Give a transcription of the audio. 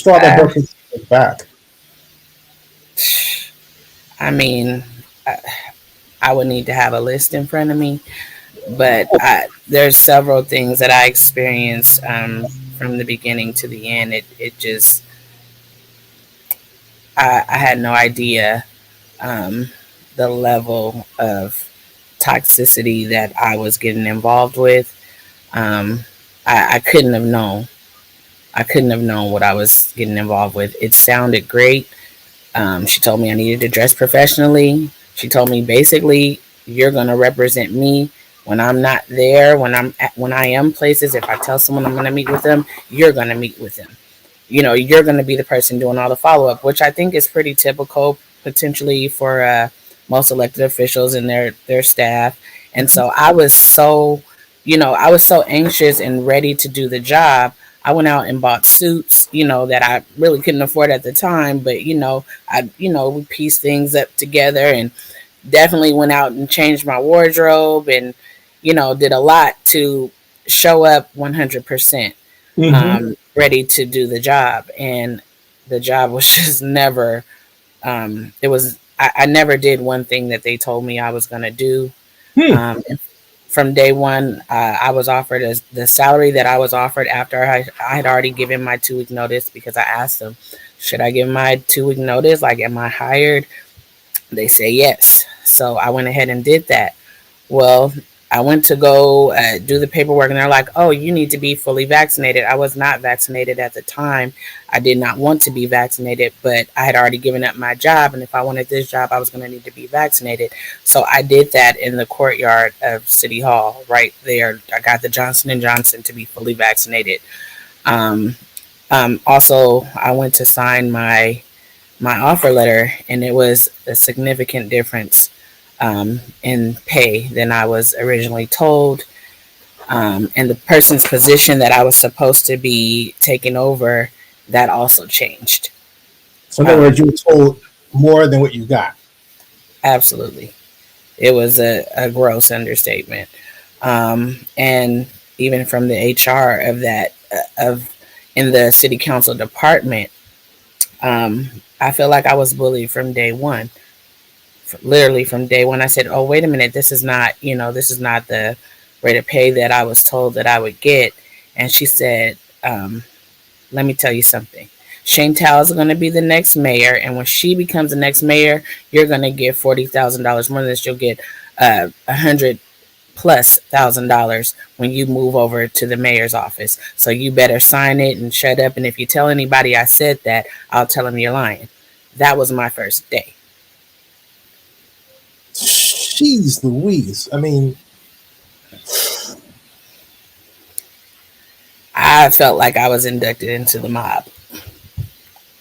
straw that broke his back? I mean, I would need to have a list in front of me, but there's several things that I experienced from the beginning to the end. It just I had no idea um, the level of toxicity that I was getting involved with. Um, I couldn't have known. I couldn't have known what I was getting involved with. It sounded great. She told me I needed to dress professionally. She told me basically, you're gonna represent me when I'm not there. When I am places, if I tell someone I'm gonna meet with them, you're gonna meet with them. You're gonna be the person doing all the follow up, which I think is pretty typical potentially for most elected officials and their staff. And so I was so anxious and ready to do the job. I went out and bought suits, that I really couldn't afford at the time, but we pieced things up together and definitely went out and changed my wardrobe and, did a lot to show up 100%, Mm-hmm. ready to do the job. And the job was just never, I never did one thing that they told me I was going to do. Hmm. From day one, I was offered the salary that I was offered after I had already given my 2 week notice, because I asked them, should I give my 2 week notice? Like, am I hired? They say yes. So I went ahead and did that. Well, I went to go do the paperwork, and they're like, oh, you need to be fully vaccinated. I was not vaccinated at the time. I did not want to be vaccinated, but I had already given up my job. And if I wanted this job, I was going to need to be vaccinated. So I did that in the courtyard of City Hall right there. I got the Johnson & Johnson to be fully vaccinated. Um, Also, I went to sign my offer letter, and it was a significant difference in pay than I was originally told. And the person's position that I was supposed to be taking over, that also changed. So in other Um, words, you were told more than what you got. Absolutely. It was a gross understatement. And even from the HR of that, of in the city council department, I feel like I was bullied from day one. Literally from day one, I said, "Oh, wait a minute, this is not the rate of pay that I was told that I would get." And she said, "Let me tell you something. Sheng Thao is going to be the next mayor, and when she becomes the next mayor, you're going to get $40,000 more than this. You'll get 100+ thousand dollars when you move over to the mayor's office. So you better sign it and shut up. And if you tell anybody I said that, I'll tell them you're lying." That was my first day. Jeez Louise. I mean, I felt like I was inducted into the mob.